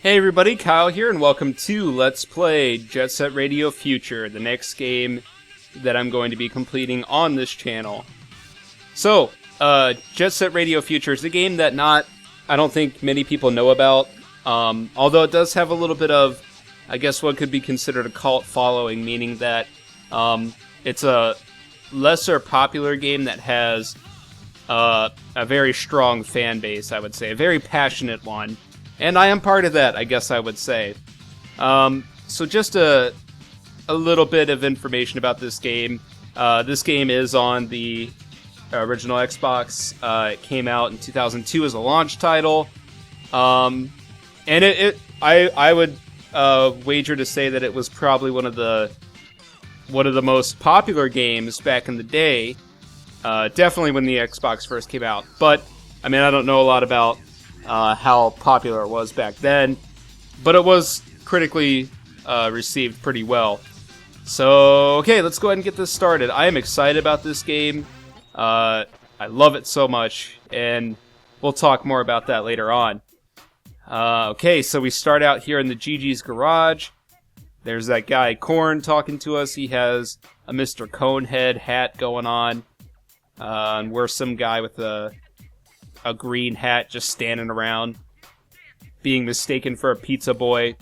Hey everybody, Kyle here, and welcome to Let's Play Jet Set Radio Future, the next game that I'm going to be completing on this channel. So, Jet Set Radio Future is a game that I don't think many people know about, although it does have a little bit of, I guess what could be considered a cult following, meaning that it's a lesser popular game that has a very strong fan base, I would say, a very passionate one. And I am part of that, I guess I would say. So just a little bit of information about this game. This game is on the original Xbox. It came out in 2002 as a launch title. And I would wager to say that it was probably one of the most popular games back in the day. Definitely when the Xbox first came out. But, I mean, I don't know a lot about how popular it was back then, but it was critically received pretty well. So, okay, let's go ahead and get this started. I am excited about this game. I love it so much, and we'll talk more about that later on. Okay, so we start out here in the Gigi's garage. There's that guy, Korn, talking to us. He has a Mr. Conehead hat going on, and we're some guy with a green hat just standing around, being mistaken for a pizza boy.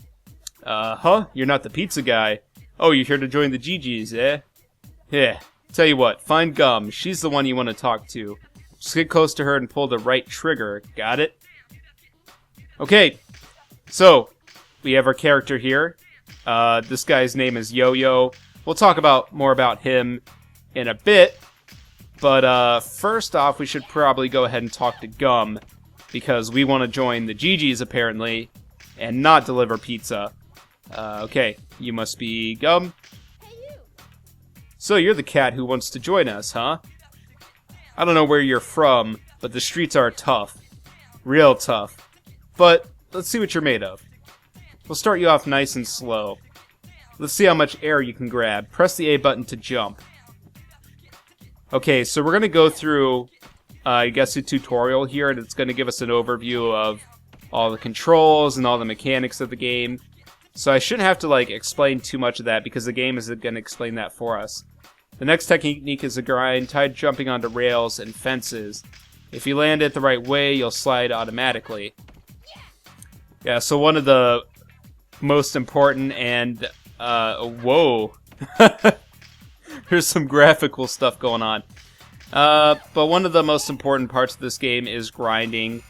Huh? You're not the pizza guy. Oh, you're here to join the Gigi's, eh? Yeah. Tell you what, find Gum. She's the one you want to talk to. Just get close to her and pull the right trigger. Got it? Okay. So, we have our character here. This guy's name is Yo-Yo. We'll talk more about him in a bit. But first off, we should probably go ahead and talk to Gum, because we want to join the Gigi's, apparently, and not deliver pizza. Okay, you must be Gum. Hey, you. So you're the cat who wants to join us, huh? I don't know where you're from, but the streets are tough. Real tough. But let's see what you're made of. We'll start you off nice and slow. Let's see how much air you can grab. Press the A button to jump. Okay, so we're going to go through, I guess, a tutorial here, and it's going to give us an overview of all the controls and all the mechanics of the game. So I shouldn't have to, explain too much of that, because the game is going to explain that for us. The next technique is a grind, tied jumping onto rails and fences. If you land it the right way, you'll slide automatically. Yeah, so one of the most important and, whoa. There's some graphical stuff going on. But one of the most important parts of this game is grinding,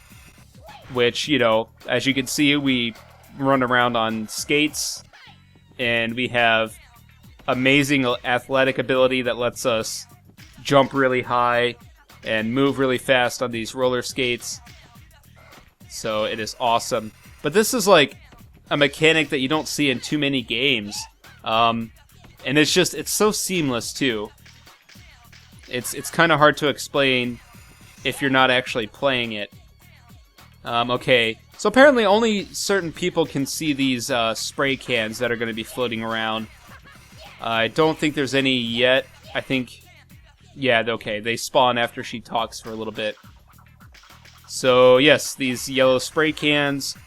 which, as you can see, we run around on skates, and we have amazing athletic ability that lets us jump really high and move really fast on these roller skates. So it is awesome. But this is like a mechanic that you don't see in too many games. And it's so seamless, too. It's kind of hard to explain if you're not actually playing it. Okay, so apparently only certain people can see these spray cans that are going to be floating around. I don't think there's any yet. I think, yeah, okay, they spawn after she talks for a little bit. So, yes, these yellow spray cans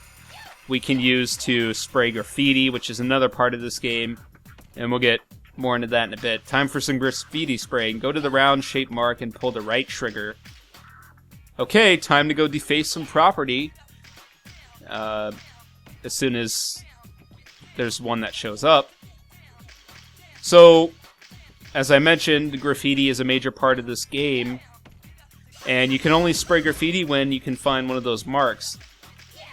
we can use to spray graffiti, which is another part of this game. And we'll get more into that in a bit. Time for some graffiti spraying. Go to the round shape mark and pull the right trigger. Okay, time to go deface some property. As soon as there's one that shows up. So, as I mentioned, graffiti is a major part of this game. And you can only spray graffiti when you can find one of those marks.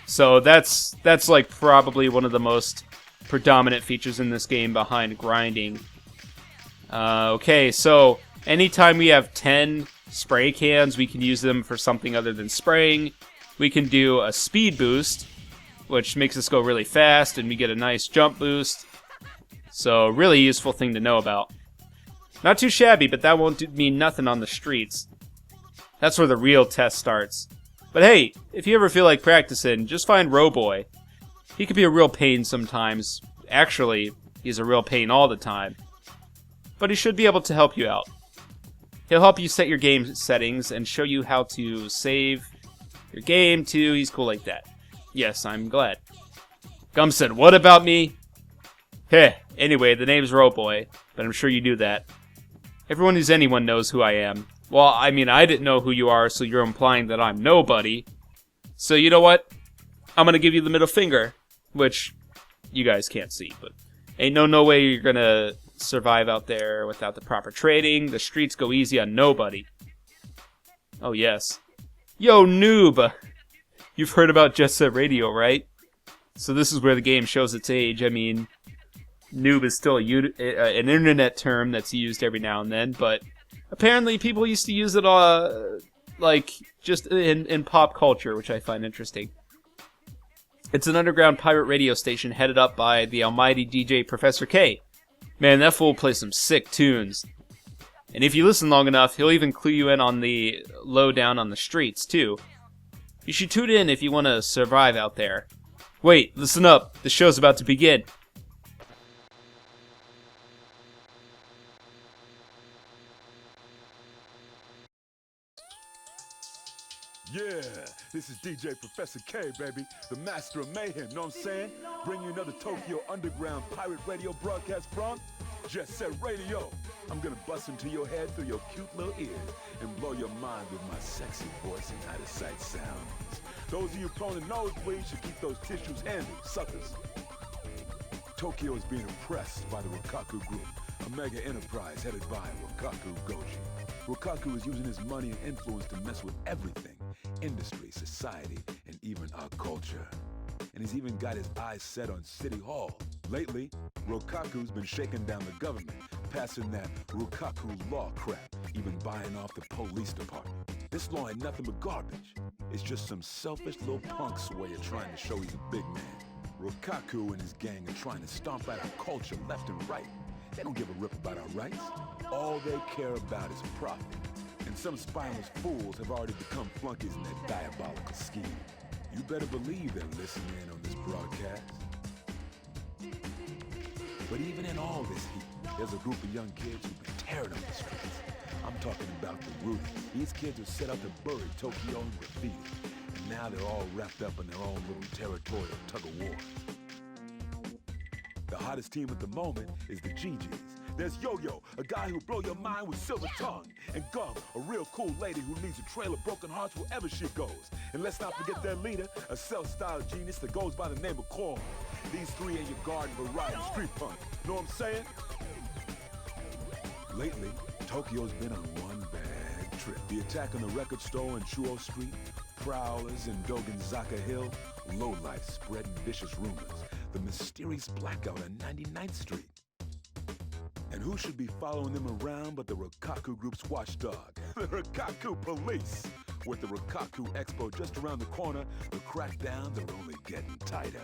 So that's like probably one of the most predominant features in this game behind grinding. Okay, so anytime we have 10 spray cans, we can use them for something other than spraying. We can do a speed boost, which makes us go really fast, and we get a nice jump boost. So, really useful thing to know about. Not too shabby, but that won't mean nothing on the streets. That's where the real test starts. But hey, if you ever feel like practicing, just find Roboy. He can be a real pain sometimes. Actually, he's a real pain all the time. But he should be able to help you out. He'll help you set your game settings and show you how to save your game too. He's cool like that. Yes, I'm glad. Gum said, what about me? Heh, anyway, the name's Roboy, but I'm sure you knew that. Everyone who's anyone knows who I am. Well, I mean, I didn't know who you are, so you're implying that I'm nobody. So you know what? I'm gonna give you the middle finger, which you guys can't see, but ain't no way you're gonna survive out there without the proper trading. The streets go easy on nobody. Oh, yes. Yo, noob! You've heard about Jet Set Radio, right? So this is where the game shows its age. I mean, noob is still an internet term that's used every now and then, but apparently people used to use it, like, just in pop culture, which I find interesting. It's an underground pirate radio station headed up by the almighty DJ Professor K. Man, that fool plays some sick tunes. And if you listen long enough, he'll even clue you in on the lowdown on the streets, too. You should tune in if you want to survive out there. Wait, listen up. The show's about to begin. Yeah, this is DJ Professor K, baby, the master of mayhem, know what I'm saying? Bring you another Tokyo Underground pirate radio broadcast from Jet Set Radio. I'm gonna bust into your head through your cute little ears and blow your mind with my sexy voice and out-of-sight sounds. Those of you prone to nosebleeds should keep those tissues handy, suckers. Tokyo is being oppressed by the Rokkaku Group, a mega enterprise headed by Rokkaku Goji. Rokkaku is using his money and influence to mess with everything. Industry, society, and even our culture. And he's even got his eyes set on City Hall. Lately, Rokkaku's been shaking down the government, passing that Rokkaku law crap, even buying off the police department. This law ain't nothing but garbage. It's just some selfish little punk's way of trying to show he's a big man. Rokkaku and his gang are trying to stomp out our culture left and right. They don't give a rip about our rights. All they care about is profit. And some spineless fools have already become flunkies in their diabolical scheme. You better believe they're listening in on this broadcast. But even in all this heat, there's a group of young kids who've been tearing up the streets. I'm talking about the Rudies. These kids have set out to bury Tokyo in graffiti. And now they're all wrapped up in their own little territorial tug-of-war. The hottest team at the moment is the GGs. There's Yo-Yo, a guy who'll blow your mind with silver tongue. And Gum, a real cool lady who leaves a trail of broken hearts wherever she goes. And let's not forget their leader, a self-styled genius that goes by the name of Corn. These three ain't your garden variety street punk. Know what I'm saying? Lately, Tokyo's been on one bad trip. The attack on the record store on Chuo Street, prowlers in Dogenzaka Hill, lowlife spreading vicious rumors, the mysterious blackout on 99th Street. And who should be following them around but the Rokkaku Group's watchdog, the Rokkaku Police. With the Rokkaku Expo just around the corner, the crackdowns are only getting tighter.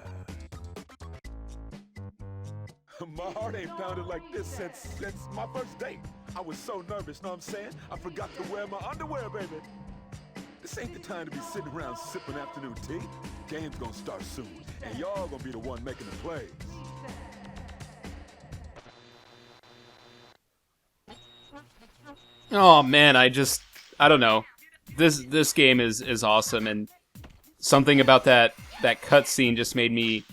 My heart ain't pounded like this since my first date. I was so nervous, know what I'm saying? I forgot to wear my underwear, baby. This ain't the time to be sitting around sipping afternoon tea. Game's gonna start soon, and y'all gonna be the one making the plays. Oh man, I don't know. This game is awesome, and something about that cutscene just made me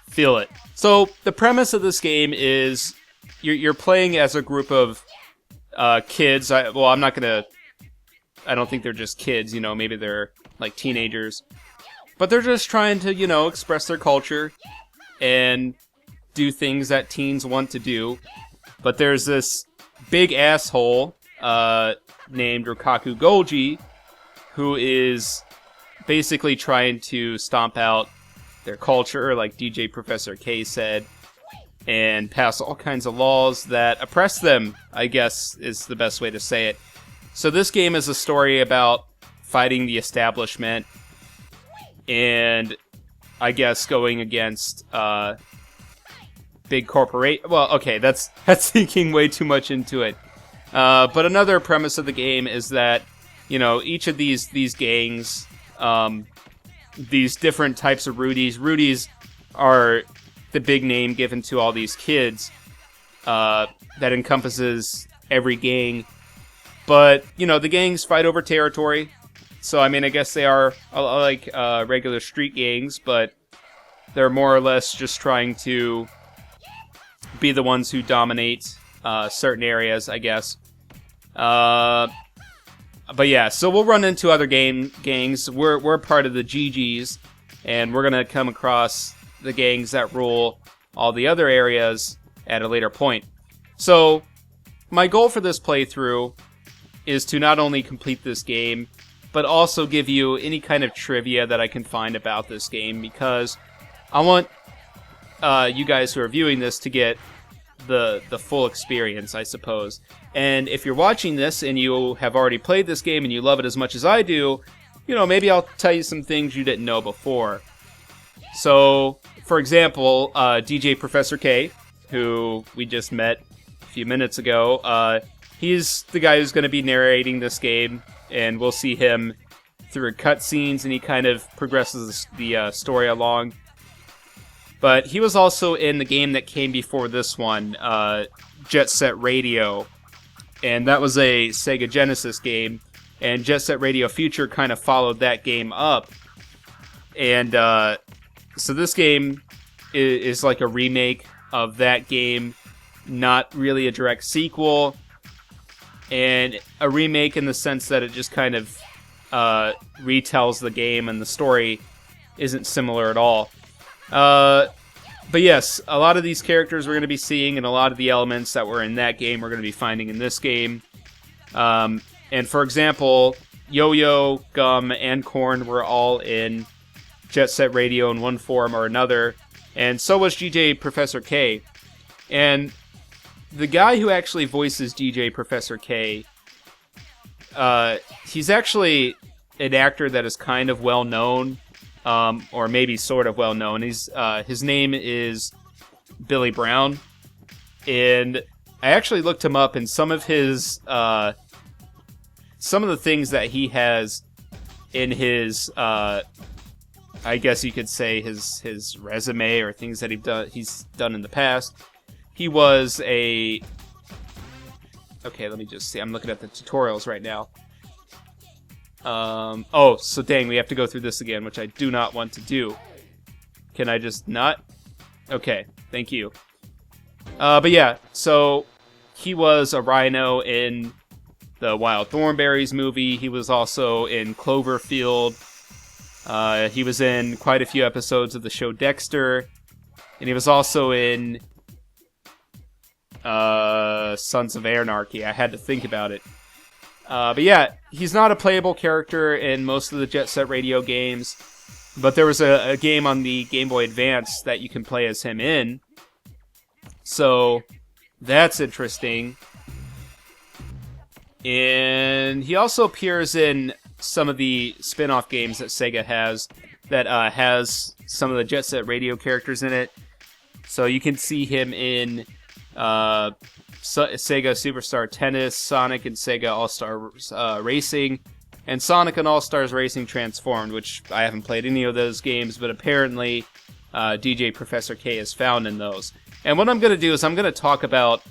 feel it. So the premise of this game is you're playing as a group of kids. I don't think they're just kids. You know, maybe they're like teenagers, but they're just trying to express their culture and do things that teens want to do. But there's this big asshole named Rokkaku Goji, who is basically trying to stomp out their culture, like DJ Professor K said, and pass all kinds of laws that oppress them, I guess is the best way to say it. So this game is a story about fighting the establishment and, I guess, going against big corporate. Well, okay, that's thinking way too much into it. But another premise of the game is that, each of these gangs, these different types of Rudies. Rudies are the big name given to all these kids that encompasses every gang. But, the gangs fight over territory. So, I mean, I guess they are like regular street gangs, but They're more or less just trying to be the ones who dominate certain areas, I guess. But yeah, so we'll run into other gangs. We're part of the GGs, and we're gonna come across the gangs that rule all the other areas at a later point. So my goal for this playthrough is to not only complete this game, but also give you any kind of trivia that I can find about this game, because I want you guys who are viewing this to get the full experience, I suppose. And if you're watching this and you have already played this game and you love it as much as I do, you know, maybe I'll tell you some things you didn't know before. So, for example, DJ Professor K, who we just met a few minutes ago, he's the guy who's going to be narrating this game, and we'll see him through cutscenes, and he kind of progresses the story along. But he was also in the game that came before this one, Jet Set Radio, and that was a Sega Genesis game, and Jet Set Radio Future kind of followed that game up. And so this game is like a remake of that game, not really a direct sequel, and a remake in the sense that it just kind of retells the game, and the story isn't similar at all. But yes, a lot of these characters we're going to be seeing, and a lot of the elements that were in that game we're going to be finding in this game. And for example, Yo-Yo, Gum, and Korn were all in Jet Set Radio in one form or another, and so was DJ Professor K. And the guy who actually voices DJ Professor K, he's actually an actor that is kind of well known, or maybe sort of well known. His name is Billy Brown, and I actually looked him up, and some of the things that he has in his, I guess you could say his resume, or things that he's done in the past. He was a... Okay, let me just see. I'm looking at the tutorials right now. Oh, so dang, we have to go through this again, which I do not want to do. Can I just not? Okay, thank you. But yeah, so he was a rhino in the Wild Thornberrys movie. He was also in Cloverfield. He was in quite a few episodes of the show Dexter. And he was also in Sons of Anarchy. I had to think about it. But yeah, he's not a playable character in most of the Jet Set Radio games, but there was a game on the Game Boy Advance that you can play as him in, so that's interesting. And he also appears in some of the spin-off games that Sega has that has some of the Jet Set Radio characters in it, so you can see him in Sega Superstar Tennis, Sonic and Sega All-Stars Racing, and Sonic and All-Stars Racing Transformed, which I haven't played any of those games, but apparently DJ Professor K is found in those. And what I'm going to do is I'm going to talk about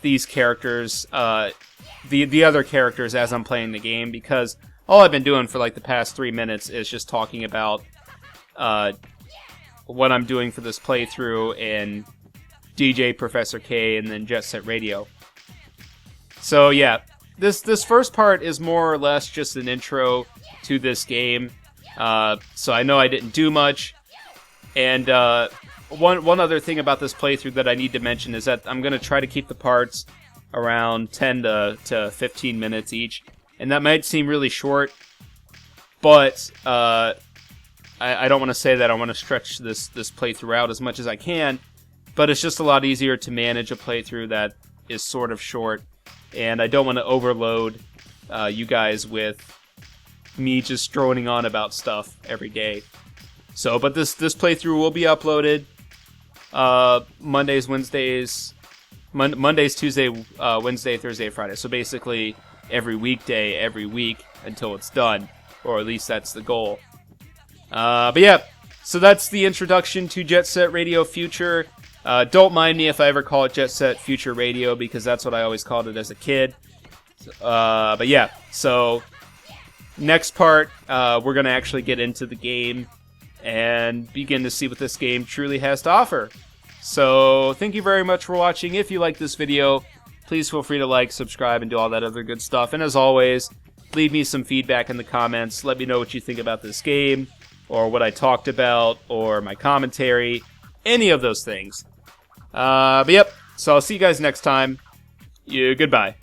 these characters, the other characters, as I'm playing the game, because all I've been doing for like the past 3 minutes is just talking about what I'm doing for this playthrough and DJ Professor K and then Jet Set Radio. So yeah, this first part is more or less just an intro to this game. So I know I didn't do much. And one other thing about this playthrough that I need to mention is that I'm going to try to keep the parts around 10 to 15 minutes each. And that might seem really short, but I don't want to say that I want to stretch this playthrough out as much as I can. But it's just a lot easier to manage a playthrough that is sort of short, and I don't want to overload you guys with me just droning on about stuff every day. So, but this playthrough will be uploaded Mondays, Wednesdays, Mondays, Tuesday, Wednesday, Thursday, Friday. So basically every weekday, every week until it's done, or at least that's the goal. But yeah, so that's the introduction to Jet Set Radio Future. Don't mind me if I ever call it Jet Set Future Radio, because that's what I always called it as a kid. But yeah, so next part, we're going to actually get into the game and begin to see what this game truly has to offer. So, thank you very much for watching. If you like this video, please feel free to like, subscribe, and do all that other good stuff. And as always, leave me some feedback in the comments. Let me know what you think about this game, or what I talked about, or my commentary, any of those things. But yep, so I'll see you guys next time. Goodbye.